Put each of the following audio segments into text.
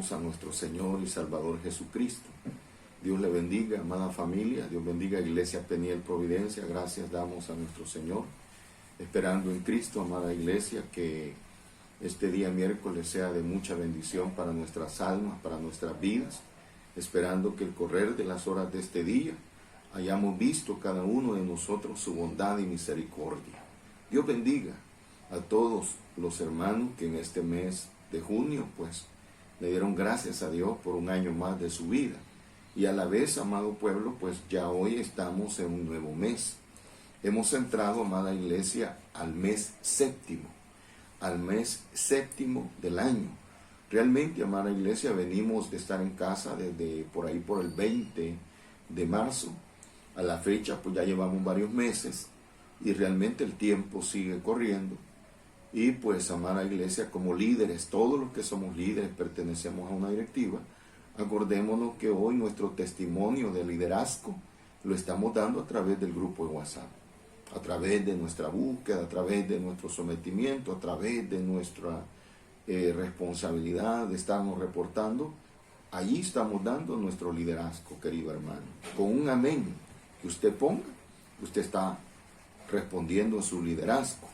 a nuestro Señor y Salvador Jesucristo. Dios le bendiga, amada familia. Dios bendiga, Iglesia Peniel Providencia. Gracias damos a nuestro Señor, esperando en Cristo, amada Iglesia, que este día miércoles sea de mucha bendición para nuestras almas, para nuestras vidas, esperando que el correr de las horas de este día hayamos visto cada uno de nosotros su bondad y misericordia. Dios bendiga a todos los hermanos que en este mes de junio pues le dieron gracias a Dios por un año más de su vida. Y a la vez, amado pueblo, pues ya hoy estamos en un nuevo mes. Hemos entrado, amada Iglesia, al mes séptimo del año. Realmente, amada Iglesia, venimos de estar en casa desde por ahí por el 20 de marzo. A la fecha, pues ya llevamos varios meses y realmente el tiempo sigue corriendo. Y pues, amada Iglesia, como líderes, todos los que somos líderes pertenecemos a una directiva. Acordémonos que hoy nuestro testimonio de liderazgo lo estamos dando a través del grupo de WhatsApp, a través de nuestra búsqueda, a través de nuestro sometimiento, a través de nuestra responsabilidad de estarnos reportando. Allí estamos dando nuestro liderazgo, querido hermano. Con un amén que usted ponga, usted está respondiendo a su liderazgo.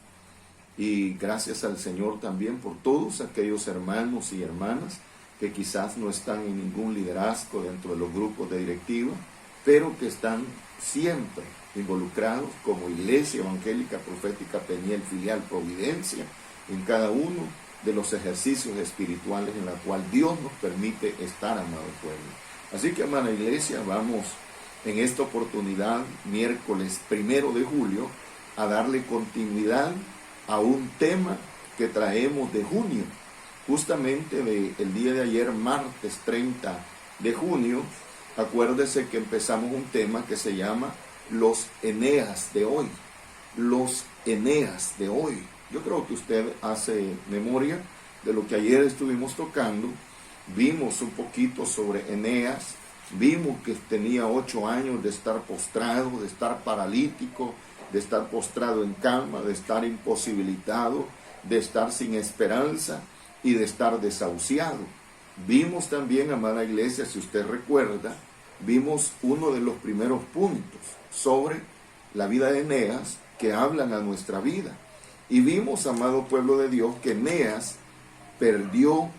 Y gracias al Señor también por todos aquellos hermanos y hermanas que quizás no están en ningún liderazgo dentro de los grupos de directiva, pero que están siempre involucrados como Iglesia Evangélica Profética Peniel Filial Providencia en cada uno de los ejercicios espirituales en la cual Dios nos permite estar, amado pueblo. Así que, amada Iglesia, vamos en esta oportunidad, miércoles 1 de julio, a darle continuidad a un tema que traemos de junio, justamente del día de ayer, martes 30 de junio. Acuérdese que empezamos un tema que se llama los Eneas de hoy. Los Eneas de hoy. Yo creo que usted hace memoria de lo que ayer estuvimos tocando. Vimos un poquito sobre Eneas. Vimos que tenía 8 años de estar postrado, de estar paralítico, de estar postrado en cama, de estar imposibilitado, de estar sin esperanza y de estar desahuciado. Vimos también, amada Iglesia, si usted recuerda, vimos uno de los primeros puntos sobre la vida de Eneas que hablan a nuestra vida. Y vimos, amado pueblo de Dios, que Eneas perdió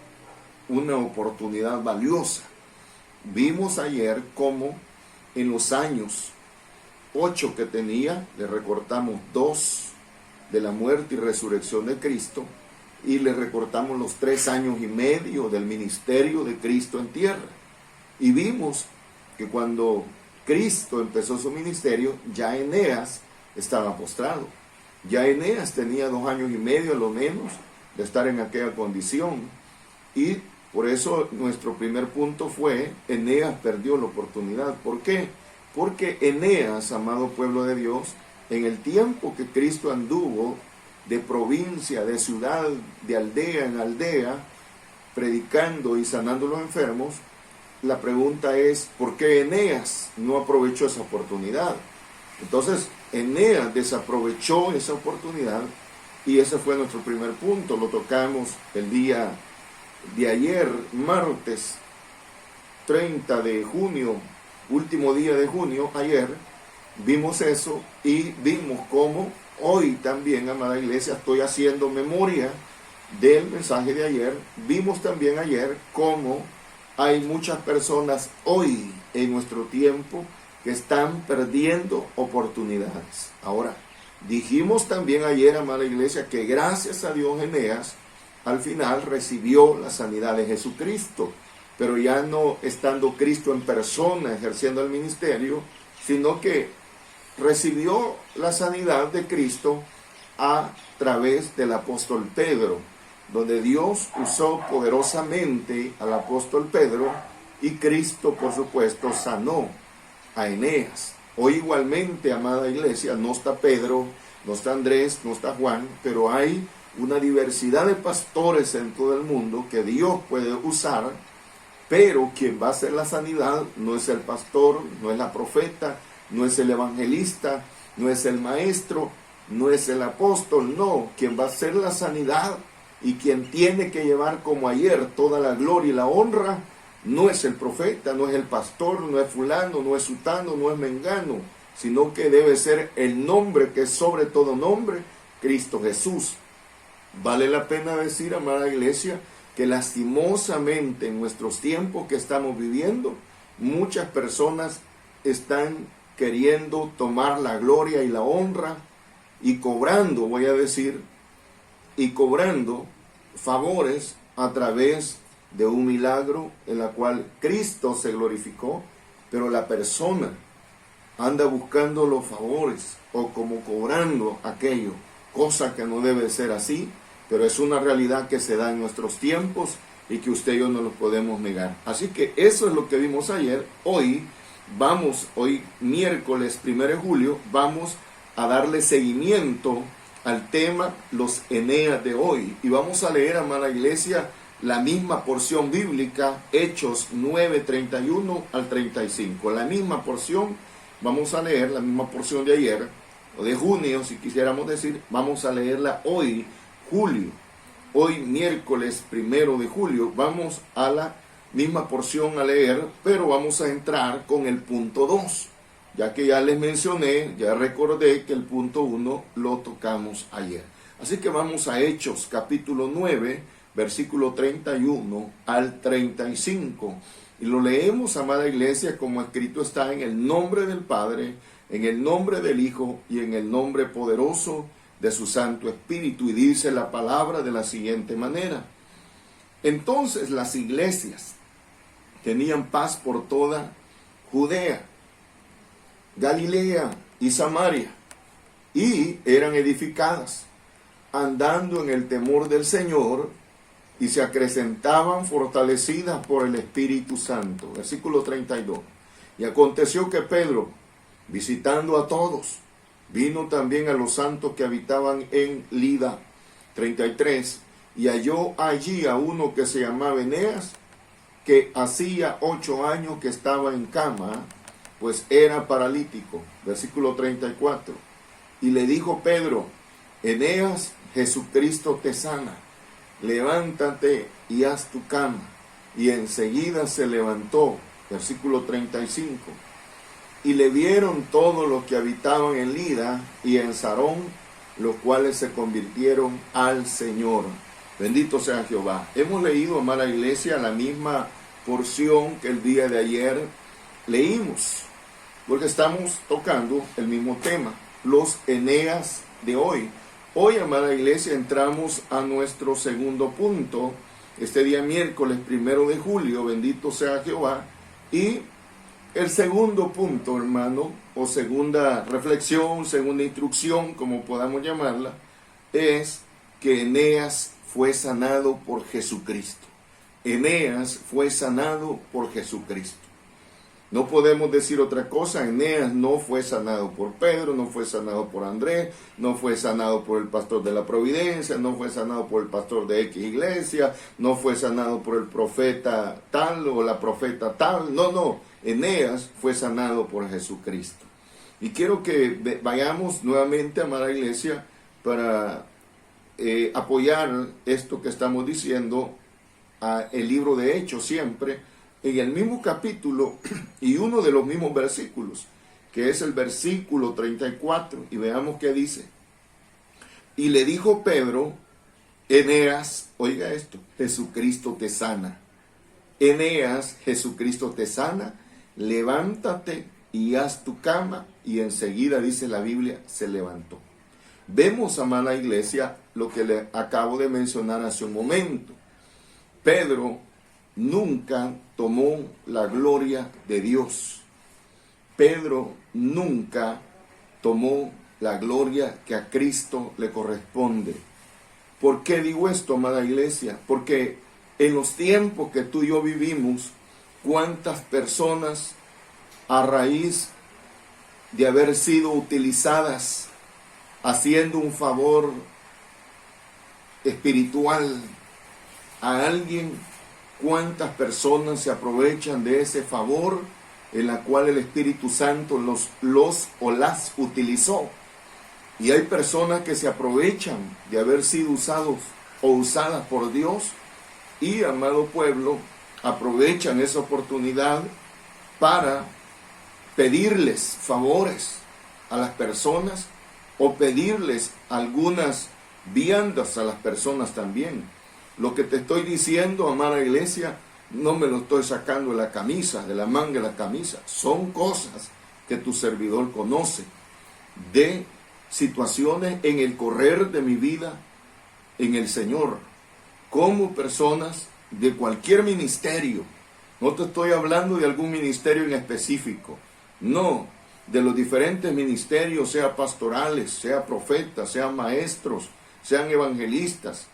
una oportunidad valiosa. Vimos ayer cómo en los años 8 que tenía, le recortamos 2 de la muerte y resurrección de Cristo, y le recortamos los 3 años y medio del ministerio de Cristo en tierra. Y vimos que cuando Cristo empezó su ministerio, ya Eneas estaba postrado. Ya Eneas tenía 2 años y medio a lo menos de estar en aquella condición. Y por eso nuestro primer punto fue, Eneas perdió la oportunidad. ¿Por qué? Porque Eneas, amado pueblo de Dios, en el tiempo que Cristo anduvo de provincia, de ciudad, de aldea en aldea, predicando y sanando a los enfermos, la pregunta es, ¿por qué Eneas no aprovechó esa oportunidad? Entonces, Eneas desaprovechó esa oportunidad y ese fue nuestro primer punto. Lo tocamos el día de ayer, martes 30 de junio, último día de junio, ayer, vimos eso y vimos cómo hoy también, amada Iglesia, estoy haciendo memoria del mensaje de ayer. Vimos también ayer cómo hay muchas personas hoy en nuestro tiempo que están perdiendo oportunidades. Ahora, dijimos también ayer, amada Iglesia, que gracias a Dios Eneas al final recibió la sanidad de Jesucristo, pero ya no estando Cristo en persona ejerciendo el ministerio, sino que recibió la sanidad de Cristo a través del apóstol Pedro, donde Dios usó poderosamente al apóstol Pedro y Cristo, por supuesto, sanó a Eneas. Hoy igualmente, amada Iglesia, no está Pedro, no está Andrés, no está Juan, pero hay una diversidad de pastores en todo el mundo que Dios puede usar, pero quien va a hacer la sanidad no es el pastor, no es la profeta, no es el evangelista, no es el maestro, no es el apóstol, no. Quien va a hacer la sanidad Y quien tiene que llevar como ayer toda la gloria y la honra, no es el profeta, no es el pastor, no es fulano, no es sutano, no es mengano, sino que debe ser el nombre que es sobre todo nombre, Cristo Jesús. Vale la pena decir, amada iglesia, que lastimosamente en nuestros tiempos que estamos viviendo, muchas personas están queriendo tomar la gloria y la honra y cobrando, voy a decir, y cobrando favores a través de un milagro en la cual Cristo se glorificó, pero la persona anda buscando los favores o como cobrando aquello, cosa que no debe ser así, pero es una realidad que se da en nuestros tiempos y que usted y yo no lo podemos negar. Así que eso es lo que vimos ayer. Hoy miércoles 1 de julio, vamos a darle seguimiento al tema los Eneas de hoy. Y vamos a leer, amada iglesia, la misma porción bíblica, Hechos 9, 31 al 35. La misma porción, vamos a leer la misma porción de ayer, o de junio, si quisiéramos decir, vamos a leerla hoy, julio. Hoy, miércoles 1 de julio, vamos a la misma porción a leer, pero vamos a entrar con el punto 2. Ya que ya les mencioné, ya recordé que el punto 1 lo tocamos ayer. Así que vamos a Hechos capítulo 9, versículo 31 al 35. Y lo leemos, amada iglesia, como escrito está, en el nombre del Padre, en el nombre del Hijo y en el nombre poderoso de su Santo Espíritu. Y dice la palabra de la siguiente manera. Entonces las iglesias tenían paz por toda Judea, Galilea y Samaria, y eran edificadas, andando en el temor del Señor, y se acrecentaban fortalecidas por el Espíritu Santo. Versículo 32. Y aconteció que Pedro, visitando a todos, vino también a los santos que habitaban en Lida. 33. Y halló allí a uno que se llamaba Eneas, que hacía 8 años que estaba en cama, pues era paralítico. Versículo 34. Y le dijo Pedro: Eneas, Jesucristo te sana, levántate y haz tu cama. Y enseguida se levantó. Versículo 35. Y le vieron todos los que habitaban en Lida y en Sarón, los cuales se convirtieron al Señor. Bendito sea Jehová. Hemos leído, amada iglesia, la misma porción que el día de ayer leímos, porque estamos tocando el mismo tema, los Eneas de hoy. Hoy, amada iglesia, entramos a nuestro segundo punto, este día miércoles 1 de julio, bendito sea Jehová. Y el segundo punto, hermano, o segunda reflexión, segunda instrucción, como podamos llamarla, es que Eneas fue sanado por Jesucristo. Eneas fue sanado por Jesucristo. No podemos decir otra cosa. Eneas no fue sanado por Pedro, no fue sanado por Andrés, no fue sanado por el pastor de la Providencia, no fue sanado por el pastor de X iglesia, no fue sanado por el profeta tal o la profeta tal. No. Eneas fue sanado por Jesucristo. Y quiero que vayamos nuevamente, amada iglesia, para apoyar esto que estamos diciendo, el libro de Hechos siempre, en el mismo capítulo y uno de los mismos versículos, que es el versículo 34, y veamos qué dice. Y le dijo Pedro: Eneas, oiga esto, Jesucristo te sana. Eneas, Jesucristo te sana, levántate y haz tu cama. Y enseguida, dice la Biblia, se levantó. Vemos, amada iglesia, lo que le acabo de mencionar hace un momento. Pedro nunca tomó la gloria de Dios. Pedro nunca tomó la gloria que a Cristo le corresponde. ¿Por qué digo esto, amada iglesia? Porque en los tiempos que tú y yo vivimos, cuántas personas, a raíz de haber sido utilizadas haciendo un favor espiritual a alguien, cuántas personas se aprovechan de ese favor en la cual el Espíritu Santo los o las utilizó. Y hay personas que se aprovechan de haber sido usados o usadas por Dios y, amado pueblo, aprovechan esa oportunidad para pedirles favores a las personas o pedirles algunas viandas a las personas también. Lo que te estoy diciendo, amada iglesia, no me lo estoy sacando de la camisa, de la manga de la camisa. Son cosas que tu servidor conoce, de situaciones en el correr de mi vida en el Señor, como personas de cualquier ministerio. No te estoy hablando de algún ministerio en específico, no, de los diferentes ministerios, sea pastorales, sea profetas, sean maestros, sean evangelistas,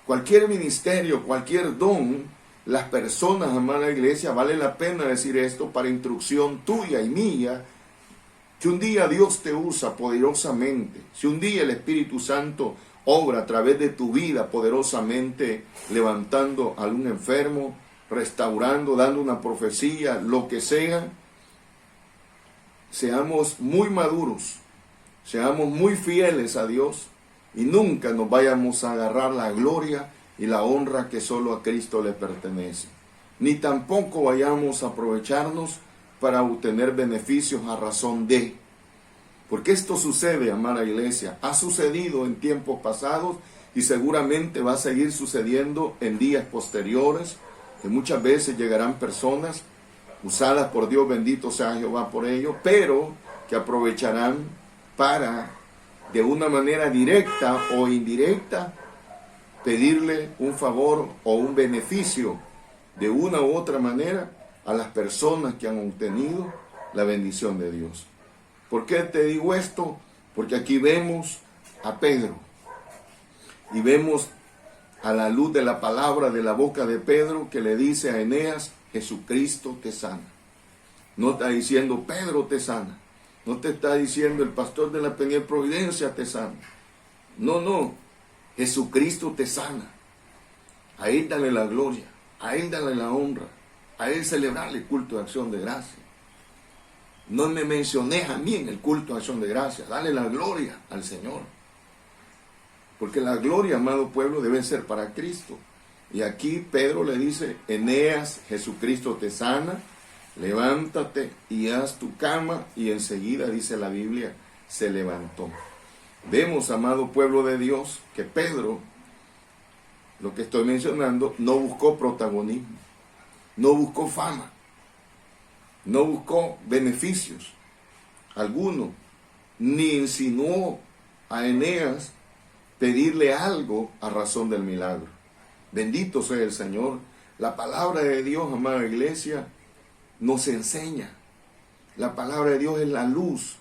cualquier ministerio, cualquier don. Las personas, amada iglesia, vale la pena decir esto para instrucción tuya y mía, que un día Dios te usa poderosamente, si un día el Espíritu Santo obra a través de tu vida poderosamente, levantando a un enfermo, restaurando, dando una profecía, lo que sea, seamos muy maduros, seamos muy fieles a Dios y nunca nos vayamos a agarrar la gloria y la honra que solo a Cristo le pertenece. Ni tampoco vayamos a aprovecharnos para obtener beneficios a razón de. Porque esto sucede, amada iglesia, ha sucedido en tiempos pasados y seguramente va a seguir sucediendo en días posteriores, que muchas veces llegarán personas usadas por Dios, bendito sea Jehová por ello, pero que aprovecharán para, de una manera directa o indirecta, pedirle un favor o un beneficio de una u otra manera a las personas que han obtenido la bendición de Dios. ¿Por qué te digo esto? Porque aquí vemos a Pedro y vemos a la luz de la palabra de la boca de Pedro que le dice a Eneas: Jesucristo te sana. No está diciendo Pedro te sana, no te está diciendo el pastor de la Peniel Providencia te sana. No. Jesucristo te sana. A Él dale la gloria, a Él dale la honra, a Él celebrarle el culto de acción de gracia. No me menciones a mí en el culto de acción de gracia, dale la gloria al Señor. Porque la gloria, amado pueblo, debe ser para Cristo. Y aquí Pedro le dice: Eneas, Jesucristo te sana, levántate y haz tu cama. Y enseguida, dice la Biblia, se levantó. Vemos, amado pueblo de Dios, que Pedro, lo que estoy mencionando, no buscó protagonismo, no buscó fama, no buscó beneficios alguno, ni insinuó a Eneas pedirle algo a razón del milagro. Bendito sea el Señor. La palabra de Dios, amada iglesia, nos enseña. La palabra de Dios es la luz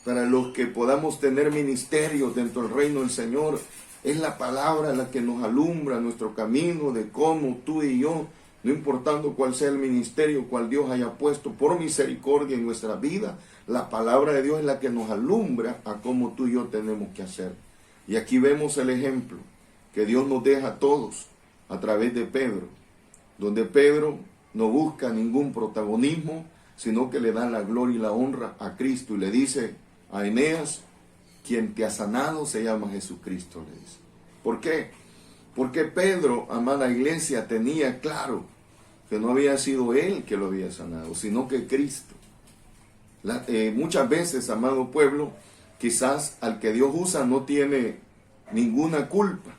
para los que podamos tener ministerios dentro del reino del Señor. Es la palabra la que nos alumbra nuestro camino de cómo tú y yo, no importando cuál sea el ministerio, cual Dios haya puesto por misericordia en nuestra vida, la palabra de Dios es la que nos alumbra a cómo tú y yo tenemos que hacer. Y aquí vemos el ejemplo que Dios nos deja a todos a través de Pedro, donde Pedro no busca ningún protagonismo, sino que le da la gloria y la honra a Cristo y le dice a Eneas: quien te ha sanado se llama Jesucristo, le dice. ¿Por qué? Porque Pedro, amada iglesia, tenía claro que no había sido él que lo había sanado, sino que Cristo. Muchas veces, amado pueblo, quizás al que Dios usa no tiene ninguna culpa,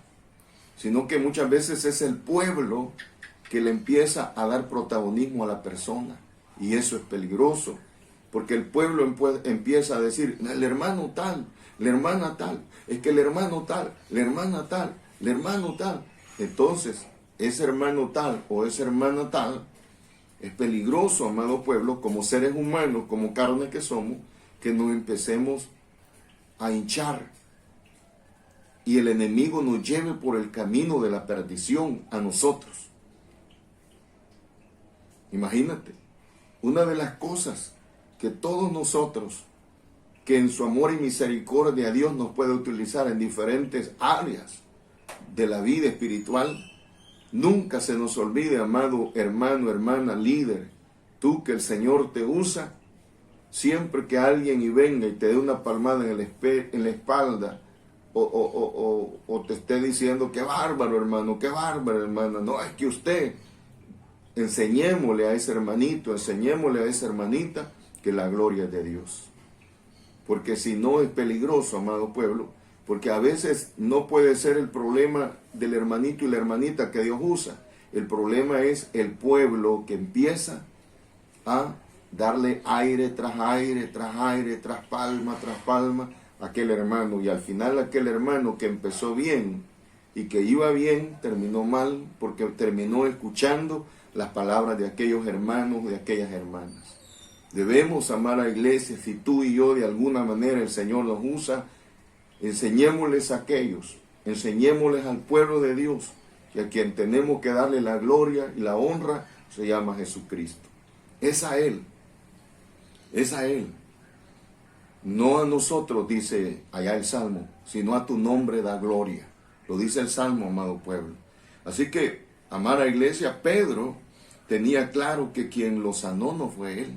sino que muchas veces es el pueblo que le empieza a dar protagonismo a la persona. Y eso es peligroso, porque el pueblo empieza a decir: el hermano tal, la hermana tal, es que el hermano tal, la hermana tal, el hermano tal. Entonces, ese hermano tal o esa hermana tal es peligroso, amado pueblo, como seres humanos, como carne que somos, que nos empecemos a hinchar y el enemigo nos lleve por el camino de la perdición a nosotros. Imagínate, una de las cosas que todos nosotros, que en su amor y misericordia Dios nos puede utilizar en diferentes áreas de la vida espiritual, nunca se nos olvide, amado hermano, hermana, líder, tú que el Señor te usa, siempre que alguien y venga y te dé una palmada en la espalda o te esté diciendo, qué bárbaro hermano, qué bárbaro hermana. No, es que usted, enseñémosle a ese hermanito, enseñémosle a esa hermanita que la gloria es de Dios. Porque si no es peligroso, amado pueblo, porque a veces no puede ser el problema del hermanito y la hermanita que Dios usa. El problema es el pueblo que empieza a darle aire tras aire, tras aire, tras palma a aquel hermano. Y al final aquel hermano que empezó bien y que iba bien, terminó mal porque terminó escuchando las palabras de aquellos hermanos, de aquellas hermanas. Debemos amar a la iglesia. Si tú y yo de alguna manera el Señor nos usa, enseñémosles a aquellos, enseñémosles al pueblo de Dios, que a quien tenemos que darle la gloria y la honra se llama Jesucristo. Es a Él, es a Él. No a nosotros, dice allá el Salmo, sino a tu nombre da gloria. Lo dice el Salmo, amado pueblo. Así que, amar a la iglesia, Pedro tenía claro que quien lo sanó no fue él.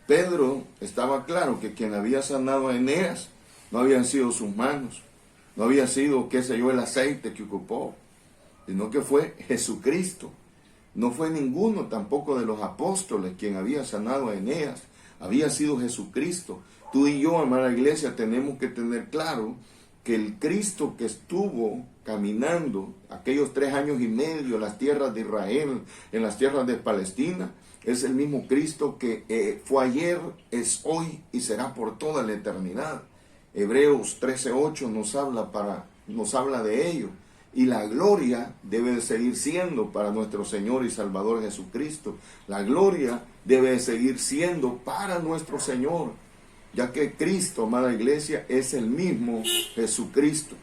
Pedro estaba claro que quien había sanado a Eneas no habían sido sus manos, no había sido, qué sé yo, el aceite que ocupó, sino que fue Jesucristo. No fue ninguno tampoco de los apóstoles quien había sanado a Eneas, había sido Jesucristo. Tú y yo, amada iglesia, tenemos que tener claro que el Cristo que estuvo caminando aquellos 3 años y medio en las tierras de Israel, en las tierras de Palestina, es el mismo Cristo que fue ayer, es hoy y será por toda la eternidad. Hebreos 13:8 nos habla de ello. Y la gloria debe de seguir siendo para nuestro Señor y Salvador Jesucristo. La gloria debe de seguir siendo para nuestro Señor, ya que Cristo, amada iglesia, es el mismo Jesucristo.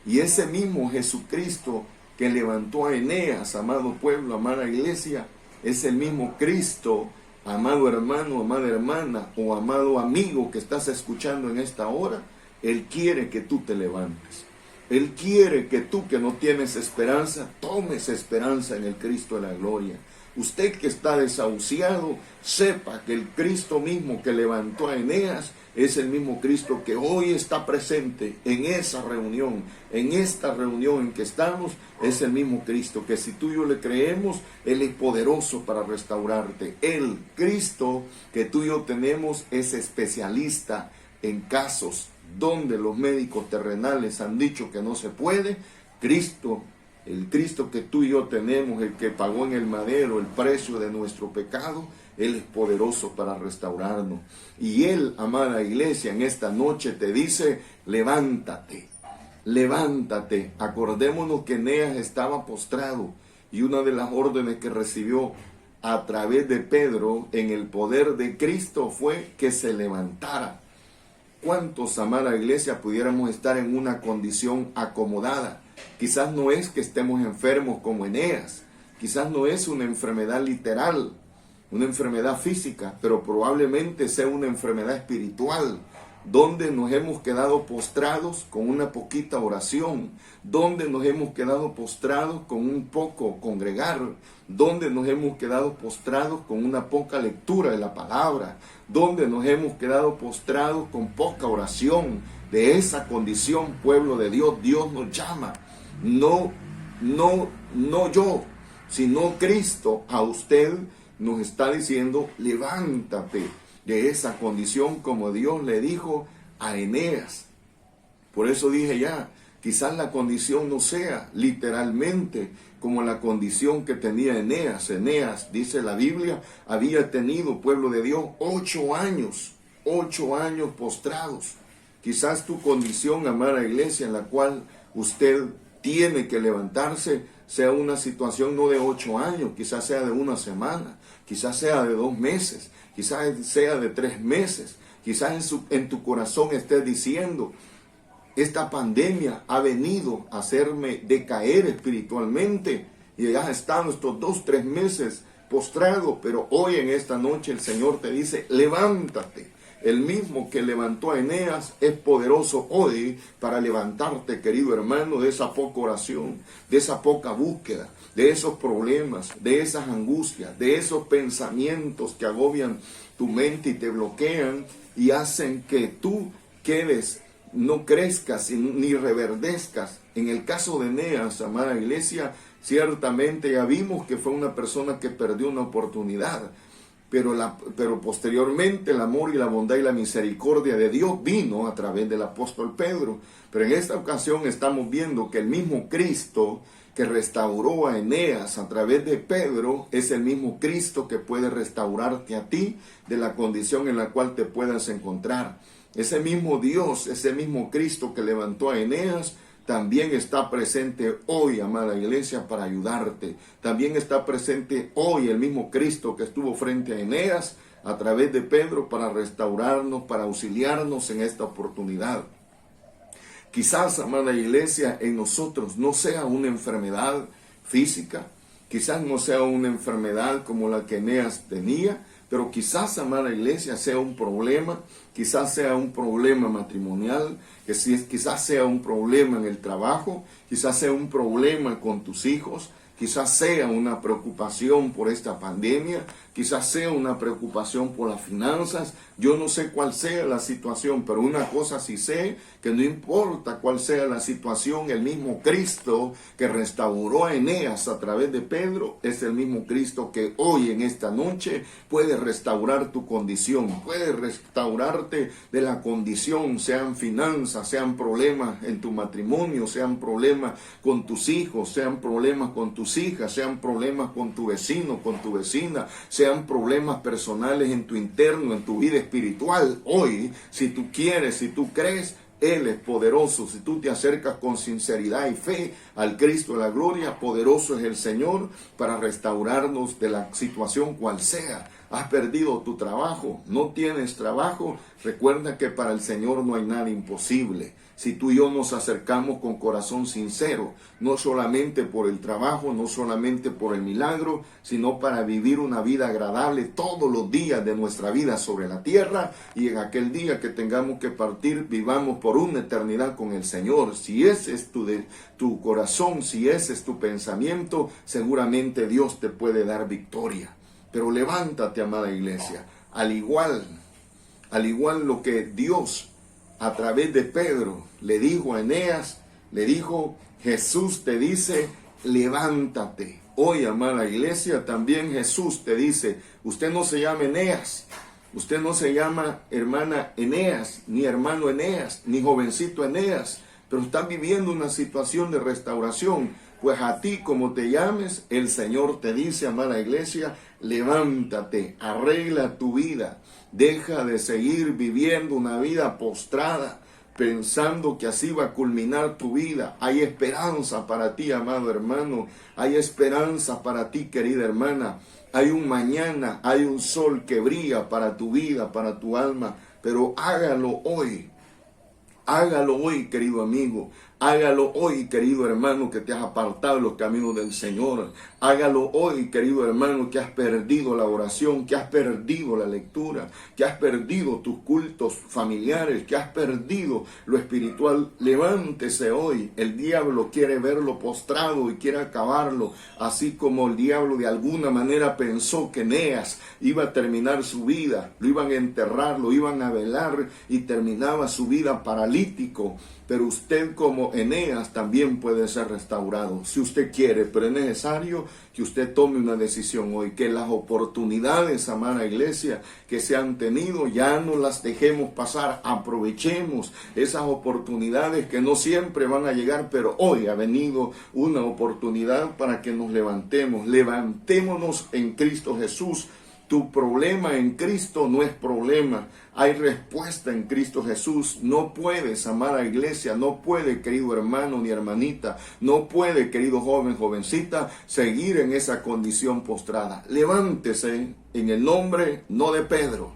Y ese mismo Jesucristo que levantó a Eneas, amado pueblo, amada iglesia, es el mismo Cristo, amado hermano, amada hermana o amado amigo que estás escuchando en esta hora. Él quiere que tú te levantes. Él quiere que tú que no tienes esperanza, tomes esperanza en el Cristo de la gloria. Usted que está desahuciado, sepa que el Cristo mismo que levantó a Eneas es el mismo Cristo que hoy está presente en esa reunión, en esta reunión en que estamos, es el mismo Cristo que si tú y yo le creemos, Él es poderoso para restaurarte. El Cristo que tú y yo tenemos es especialista en casos donde los médicos terrenales han dicho que no se puede. Cristo, el Cristo que tú y yo tenemos, el que pagó en el madero el precio de nuestro pecado, Él es poderoso para restaurarnos. Y Él, amada iglesia, en esta noche te dice, levántate, levántate. Acordémonos que Eneas estaba postrado y una de las órdenes que recibió a través de Pedro en el poder de Cristo fue que se levantara. ¿Cuántos, amada iglesia, pudiéramos estar en una condición acomodada? Quizás no es que estemos enfermos como Eneas, quizás no es una enfermedad literal, una enfermedad física, pero probablemente sea una enfermedad espiritual, donde nos hemos quedado postrados con una poquita oración, donde nos hemos quedado postrados con un poco congregar, donde nos hemos quedado postrados con una poca lectura de la palabra, donde nos hemos quedado postrados con poca oración. De esa condición, pueblo de Dios, Dios nos llama. No yo, sino Cristo a usted nos está diciendo, levántate de esa condición como Dios le dijo a Eneas. Por eso dije ya, quizás la condición no sea literalmente como la condición que tenía Eneas. Eneas, dice la Biblia, había tenido, pueblo de Dios, 8 años postrados. Quizás tu condición, amada iglesia, en la cual usted tiene que levantarse, sea una situación no de 8 años, quizás sea de 1 semana, quizás sea de 2 meses, quizás sea de 3 meses, quizás en tu corazón estés diciendo, esta pandemia ha venido a hacerme decaer espiritualmente y ya he estado estos 2, 3 meses postrado, pero hoy en esta noche el Señor te dice, levántate. El mismo que levantó a Eneas es poderoso hoy para levantarte, querido hermano, de esa poca oración, de esa poca búsqueda, de esos problemas, de esas angustias, de esos pensamientos que agobian tu mente y te bloquean y hacen que tú quedes no crezcas ni reverdezcas. En el caso de Eneas, amada iglesia, ciertamente ya vimos que fue una persona que perdió una oportunidad, pero posteriormente el amor y la bondad y la misericordia de Dios vino a través del apóstol Pedro. Pero en esta ocasión estamos viendo que el mismo Cristo que restauró a Eneas a través de Pedro es el mismo Cristo que puede restaurarte a ti de la condición en la cual te puedas encontrar. Ese mismo Dios, ese mismo Cristo que levantó a Eneas, también está presente hoy, amada iglesia, para ayudarte. También está presente hoy el mismo Cristo que estuvo frente a Eneas a través de Pedro para restaurarnos, para auxiliarnos en esta oportunidad. Quizás, amada iglesia, en nosotros no sea una enfermedad física, quizás no sea una enfermedad como la que Eneas tenía, pero quizás, amada iglesia, sea un problema, quizás sea un problema matrimonial, quizás sea un problema en el trabajo, quizás sea un problema con tus hijos, quizás sea una preocupación por esta pandemia, quizás sea una preocupación por las finanzas. Yo no sé cuál sea la situación, pero una cosa sí sé, que no importa cuál sea la situación, el mismo Cristo que restauró a Eneas a través de Pedro es el mismo Cristo que hoy en esta noche puede restaurar tu condición, puede restaurarte de la condición, sean finanzas, sean problemas en tu matrimonio, sean problemas con tus hijos, sean problemas con tus hijas, sean problemas con tu vecino, con tu vecina, sean problemas personales en tu interno, en tu vida espiritual. Hoy, si tú quieres, si tú crees, Él es poderoso. Si tú te acercas con sinceridad y fe al Cristo de la gloria, poderoso es el Señor para restaurarnos de la situación cual sea. Has perdido tu trabajo, no tienes trabajo, recuerda que para el Señor no hay nada imposible. Si tú y yo nos acercamos con corazón sincero, no solamente por el trabajo, no solamente por el milagro, sino para vivir una vida agradable todos los días de nuestra vida sobre la tierra, y en aquel día que tengamos que partir, vivamos por una eternidad con el Señor. Si ese es tu corazón, si ese es tu pensamiento, seguramente Dios te puede dar victoria. Pero levántate, amada iglesia, al igual lo que Dios a través de Pedro le dijo a Eneas, le dijo: Jesús te dice, levántate. Hoy, amada iglesia, también Jesús te dice, usted no se llama Eneas, usted no se llama hermana Eneas, ni hermano Eneas, ni jovencito Eneas, pero está viviendo una situación de restauración. Pues a ti, como te llames, el Señor te dice, amada iglesia, levántate, arregla tu vida, deja de seguir viviendo una vida postrada, pensando que así va a culminar tu vida. Hay esperanza para ti, amado hermano, hay esperanza para ti, querida hermana. Hay un mañana, hay un sol que brilla para tu vida, para tu alma, pero hágalo hoy. Hágalo hoy, querido amigo. Hágalo hoy, querido hermano, que te has apartado de los caminos del Señor. Hágalo hoy, querido hermano, que has perdido la oración, que has perdido la lectura, que has perdido tus cultos familiares, que has perdido lo espiritual. Levántese hoy. El diablo quiere verlo postrado y quiere acabarlo, así como el diablo de alguna manera pensó que Eneas iba a terminar su vida, lo iban a enterrar, lo iban a velar y terminaba su vida paralítico. Pero usted, como Eneas, también puede ser restaurado si usted quiere, pero es necesario que usted tome una decisión hoy, que las oportunidades, amada iglesia, que se han tenido, ya no las dejemos pasar, aprovechemos esas oportunidades que no siempre van a llegar, pero hoy ha venido una oportunidad para que nos levantemos, levantémonos en Cristo Jesús. Tu problema en Cristo no es problema. Hay respuesta en Cristo Jesús. No puedes, amada iglesia, no puede, querido hermano ni hermanita, no puede, querido joven, jovencita, seguir en esa condición postrada. Levántese en el nombre no de Pedro,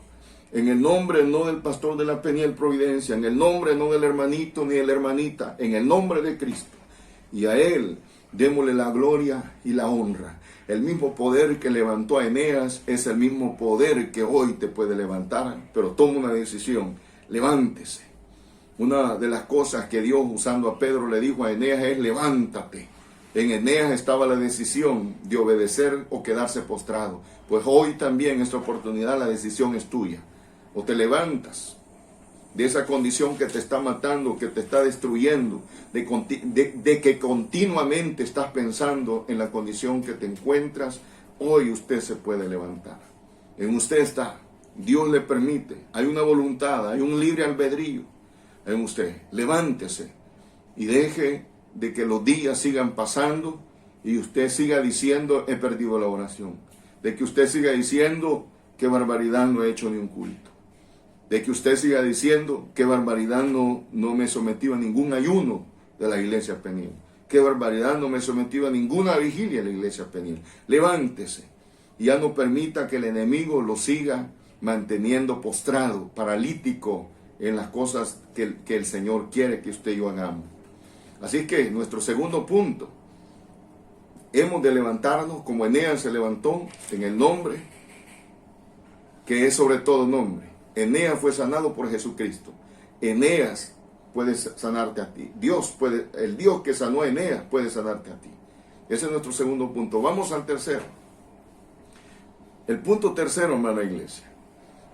en el nombre no del pastor de la Peniel Providencia, en el nombre no del hermanito ni de la hermanita, en el nombre de Cristo. Y a Él démosle la gloria y la honra. El mismo poder que levantó a Eneas es el mismo poder que hoy te puede levantar, pero toma una decisión, levántese. Una de las cosas que Dios, usando a Pedro, le dijo a Eneas es: levántate. En Eneas estaba la decisión de obedecer o quedarse postrado. Pues hoy también, esta oportunidad, la decisión es tuya. O te levantas de esa condición que te está matando, que te está destruyendo, de que continuamente estás pensando en la condición que te encuentras, hoy usted se puede levantar. En usted está. Dios le permite. Hay una voluntad, hay un libre albedrío en usted. Levántese y deje de que los días sigan pasando y usted siga diciendo, he perdido la oración. De que usted siga diciendo, qué barbaridad, no he hecho ni un culto. De que usted siga diciendo, qué barbaridad, no me he sometido a ningún ayuno de la iglesia Peniel. Qué barbaridad, no me he sometido a ninguna vigilia de la iglesia Peniel. Levántese y ya no permita que el enemigo lo siga manteniendo postrado, paralítico en las cosas que el Señor quiere que usted y yo hagamos. Así que nuestro segundo punto, hemos de levantarnos como Eneas se levantó en el nombre que es sobre todo nombre. Eneas fue sanado por Jesucristo. Eneas puede sanarte a ti. El Dios que sanó a Eneas puede sanarte a ti. Ese es nuestro segundo punto. Vamos al tercero. El punto tercero, amada iglesia.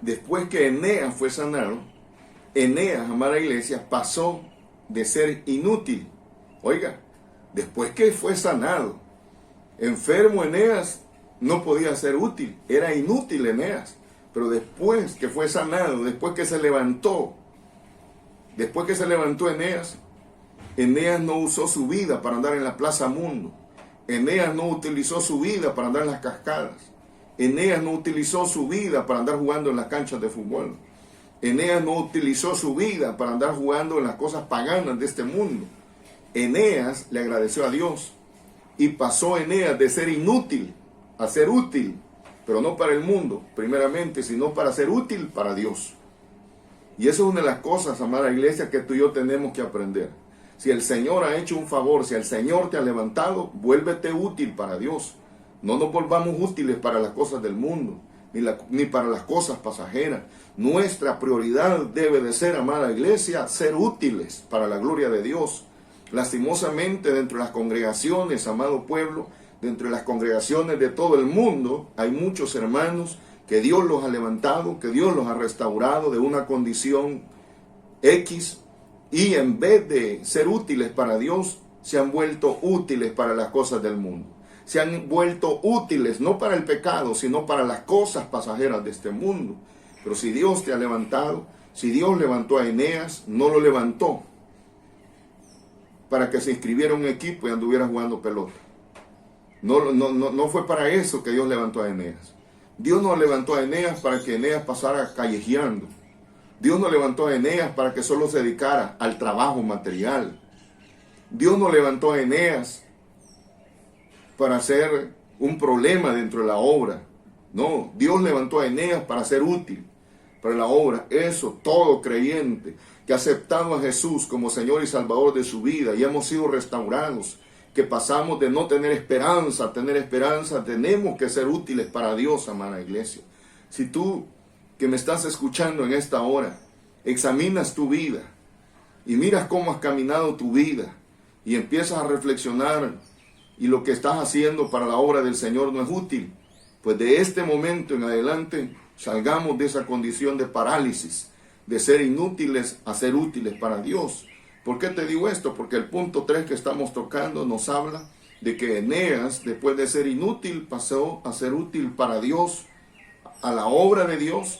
Después que Eneas fue sanado, Eneas, amada iglesia, pasó de ser inútil. Oiga, después que fue sanado, enfermo Eneas no podía ser útil, era inútil Eneas. Pero después que fue sanado, después que se levantó Eneas, Eneas no usó su vida para andar en la plaza mundo. Eneas no utilizó su vida para andar en las cascadas. Eneas no utilizó su vida para andar jugando en las canchas de fútbol. Eneas no utilizó su vida para andar jugando en las cosas paganas de este mundo. Eneas le agradeció a Dios y pasó Eneas de ser inútil a ser útil, pero no para el mundo, primeramente, sino para ser útil para Dios. Y eso es una de las cosas, amada iglesia, que tú y yo tenemos que aprender. Si el Señor ha hecho un favor, si el Señor te ha levantado, vuélvete útil para Dios. No nos volvamos útiles para las cosas del mundo, ni para las cosas pasajeras. Nuestra prioridad debe de ser, amada iglesia, ser útiles para la gloria de Dios. Lastimosamente, dentro de las congregaciones, amado pueblo, dentro de las congregaciones de todo el mundo, hay muchos hermanos que Dios los ha levantado, que Dios los ha restaurado de una condición X, y en vez de ser útiles para Dios, se han vuelto útiles para las cosas del mundo. Se han vuelto útiles no para el pecado, sino para las cosas pasajeras de este mundo. Pero si Dios te ha levantado, si Dios levantó a Eneas, no lo levantó para que se inscribiera en un equipo y anduviera jugando pelota. No fue para eso que Dios levantó a Eneas. Dios no levantó a Eneas para que Eneas pasara callejeando. Dios no levantó a Eneas para que solo se dedicara al trabajo material. Dios no levantó a Eneas para ser un problema dentro de la obra. No, Dios levantó a Eneas para ser útil para la obra. Eso, todo creyente que ha aceptado a Jesús como Señor y Salvador de su vida y hemos sido restaurados, que pasamos de no tener esperanza a tener esperanza, tenemos que ser útiles para Dios, amada iglesia. Si tú que me estás escuchando en esta hora, examinas tu vida y miras cómo has caminado tu vida y empiezas a reflexionar y lo que estás haciendo para la obra del Señor no es útil, pues de este momento en adelante salgamos de esa condición de parálisis, de ser inútiles a ser útiles para Dios. ¿Por qué te digo esto? Porque el punto 3 que estamos tocando nos habla de que Eneas, después de ser inútil, pasó a ser útil para Dios, a la obra de Dios,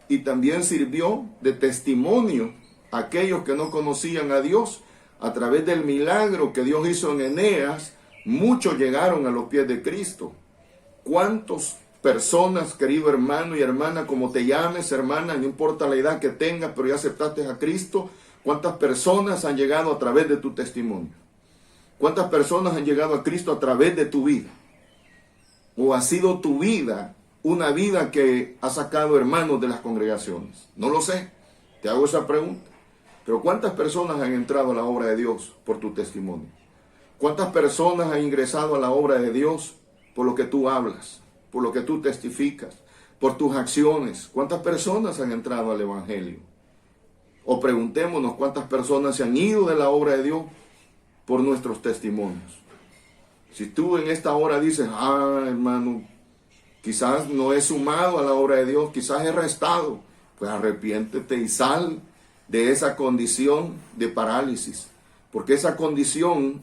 y también sirvió de testimonio a aquellos que no conocían a Dios. A través del milagro que Dios hizo en Eneas, muchos llegaron a los pies de Cristo. ¿Cuántas personas, querido hermano y hermana, como te llames, hermana, no importa la edad que tengas, pero ya aceptaste a Cristo? ¿Cuántas personas han llegado a través de tu testimonio? ¿Cuántas personas han llegado a Cristo a través de tu vida? ¿O ha sido tu vida una vida que ha sacado hermanos de las congregaciones? No lo sé, te hago esa pregunta. Pero ¿cuántas personas han entrado a la obra de Dios por tu testimonio? ¿Cuántas personas han ingresado a la obra de Dios por lo que tú hablas, por lo que tú testificas, por tus acciones? ¿Cuántas personas han entrado al Evangelio? O preguntémonos cuántas personas se han ido de la obra de Dios por nuestros testimonios. Si tú en esta hora dices, hermano, quizás no he sumado a la obra de Dios, quizás he restado, pues arrepiéntete y sal de esa condición de parálisis, porque esa condición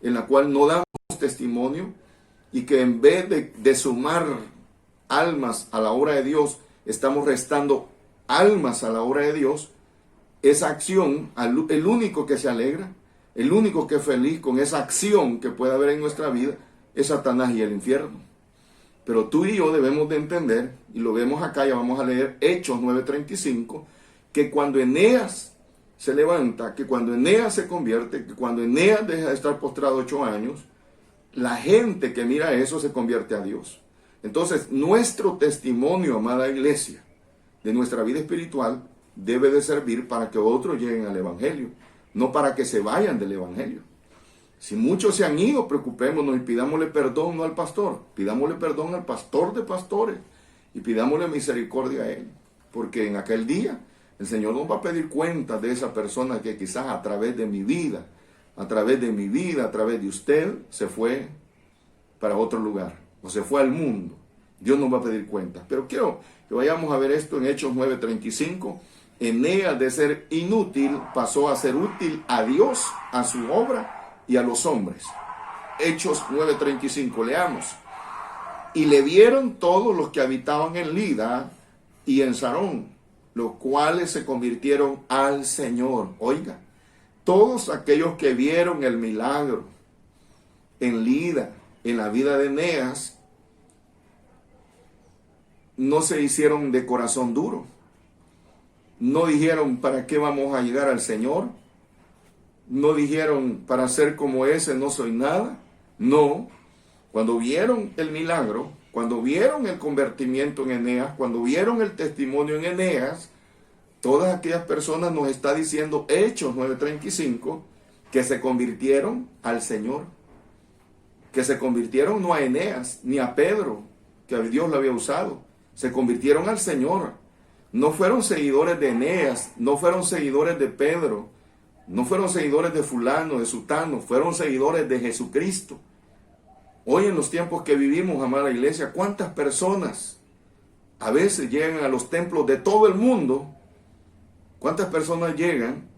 en la cual no damos testimonio y que en vez de sumar almas a la obra de Dios, estamos restando almas a la obra de Dios, esa acción, el único que se alegra, el único que es feliz con esa acción que puede haber en nuestra vida, es Satanás y el infierno. Pero tú y yo debemos de entender, y lo vemos acá, ya vamos a leer Hechos 9:35, que cuando Eneas se levanta, que cuando Eneas se convierte, que cuando Eneas deja de estar postrado 8 años, la gente que mira eso se convierte a Dios. Entonces, nuestro testimonio, amada iglesia, de nuestra vida espiritual, debe de servir para que otros lleguen al Evangelio, no para que se vayan del Evangelio. Si muchos se han ido, preocupémonos y pidámosle perdón no al pastor, pidámosle perdón al pastor de pastores y pidámosle misericordia a él, porque en aquel día el Señor nos va a pedir cuenta de esa persona que quizás a través de mi vida, a través de usted, se fue para otro lugar o se fue al mundo. Dios nos va a pedir cuenta. Pero quiero que vayamos a ver esto en Hechos 9:35. Eneas, de ser inútil, pasó a ser útil a Dios, a su obra y a los hombres. Hechos 9:35, leamos. Y le vieron todos los que habitaban en Lida y en Sarón, los cuales se convirtieron al Señor. Oiga, todos aquellos que vieron el milagro en Lida, en la vida de Eneas, no se hicieron de corazón duro. No dijeron, ¿para qué vamos a llegar al Señor? No dijeron, para ser como ese no soy nada. No. Cuando vieron el milagro, cuando vieron el convertimiento en Eneas, cuando vieron el testimonio en Eneas, todas aquellas personas, nos está diciendo Hechos 9:35, que se convirtieron al Señor. Que se convirtieron no a Eneas, ni a Pedro, que Dios lo había usado. Se convirtieron al Señor. No fueron seguidores de Eneas, no fueron seguidores de Pedro, no fueron seguidores de fulano, de sutano, fueron seguidores de Jesucristo. Hoy en los tiempos que vivimos, amada iglesia, ¿cuántas personas a veces llegan a los templos de todo el mundo? ¿Cuántas personas llegan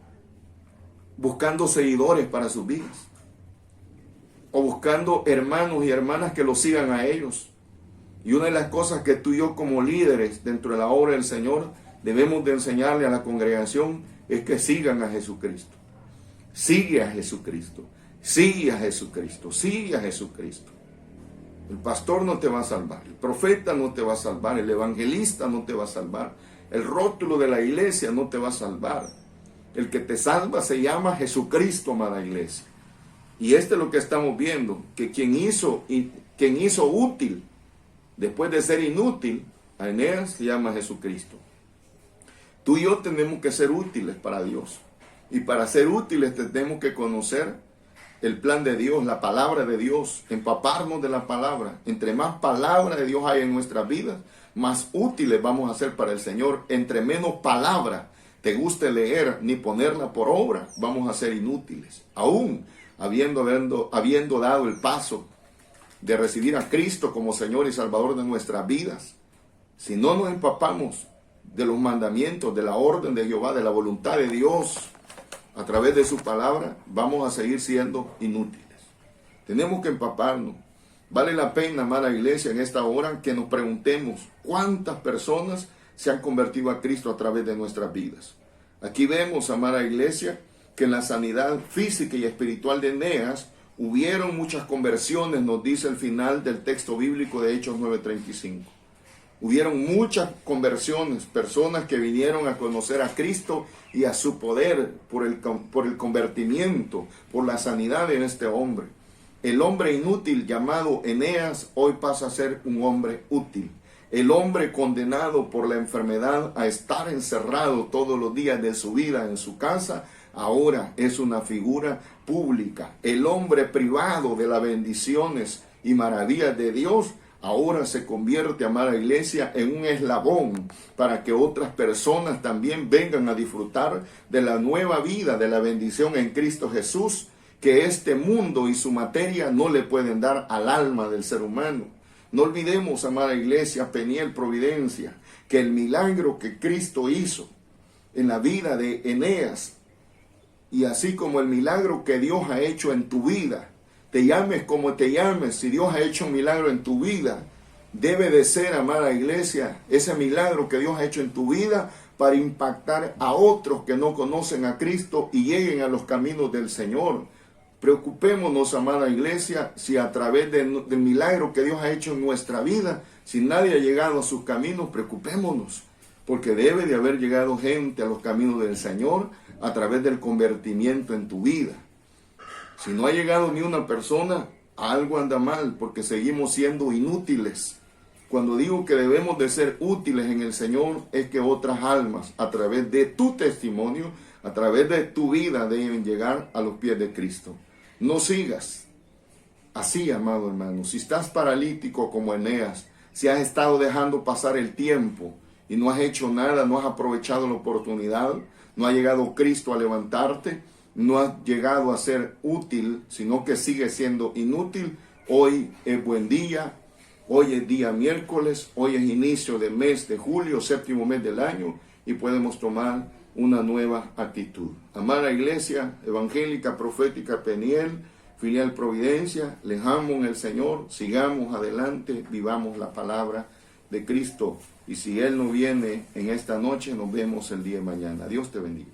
buscando seguidores para sus vidas? O buscando hermanos y hermanas que los sigan a ellos. Y una de las cosas que tú y yo como líderes dentro de la obra del Señor debemos de enseñarle a la congregación es que sigan a Jesucristo. Sigue a Jesucristo. Sigue a Jesucristo. Sigue a Jesucristo. El pastor no te va a salvar. El profeta no te va a salvar. El evangelista no te va a salvar. El rótulo de la iglesia no te va a salvar. El que te salva se llama Jesucristo, amada iglesia. Y esto es lo que estamos viendo. Que quien hizo útil después de ser inútil a Eneas se llama Jesucristo. Tú y yo tenemos que ser útiles para Dios. Y para ser útiles tenemos que conocer el plan de Dios, la palabra de Dios, empaparnos de la palabra. Entre más palabra de Dios hay en nuestras vidas, más útiles vamos a ser para el Señor. Entre menos palabra te guste leer ni ponerla por obra, vamos a ser inútiles. Aún habiendo dado el paso de recibir a Cristo como Señor y Salvador de nuestras vidas, si no nos empapamos de los mandamientos, de la orden de Jehová, de la voluntad de Dios, a través de su palabra, vamos a seguir siendo inútiles. Tenemos que empaparnos. Vale la pena, amada iglesia, en esta hora que nos preguntemos cuántas personas se han convertido a Cristo a través de nuestras vidas. Aquí vemos, amada iglesia, que en la sanidad física y espiritual de Eneas hubieron muchas conversiones, nos dice el final del texto bíblico de Hechos 9:35. Hubieron muchas conversiones, personas que vinieron a conocer a Cristo y a su poder por el convertimiento, por la sanidad de este hombre. El hombre inútil llamado Eneas hoy pasa a ser un hombre útil. El hombre condenado por la enfermedad a estar encerrado todos los días de su vida en su casa, ahora es una figura pública. El hombre privado de las bendiciones y maravillas de Dios, ahora se convierte, amada iglesia, en un eslabón para que otras personas también vengan a disfrutar de la nueva vida, de la bendición en Cristo Jesús, que este mundo y su materia no le pueden dar al alma del ser humano. No olvidemos, amada iglesia, Peniel, Providencia, que el milagro que Cristo hizo en la vida de Eneas, y así como el milagro que Dios ha hecho en tu vida, te llames como te llames, si Dios ha hecho un milagro en tu vida, debe de ser, amada iglesia, ese milagro que Dios ha hecho en tu vida para impactar a otros que no conocen a Cristo y lleguen a los caminos del Señor. Preocupémonos, amada iglesia, si a través del milagro que Dios ha hecho en nuestra vida, si nadie ha llegado a sus caminos, preocupémonos, porque debe de haber llegado gente a los caminos del Señor a través del convertimiento en tu vida. Si no ha llegado ni una persona, algo anda mal, porque seguimos siendo inútiles. Cuando digo que debemos de ser útiles en el Señor, es que otras almas, a través de tu testimonio, a través de tu vida, deben llegar a los pies de Cristo. No sigas así, amado hermano. Si estás paralítico como Eneas, si has estado dejando pasar el tiempo y no has hecho nada, no has aprovechado la oportunidad, no ha llegado Cristo a levantarte, no has llegado a ser útil, sino que sigues siendo inútil, hoy es buen día. Hoy es día miércoles, hoy es inicio del mes de julio, séptimo mes del año, y podemos tomar una nueva actitud. Amada Iglesia Evangélica Profética Peniel, Filial Providencia, les amo en el Señor, sigamos adelante, vivamos la palabra de Cristo, y si Él no viene en esta noche, nos vemos el día de mañana. Dios te bendiga.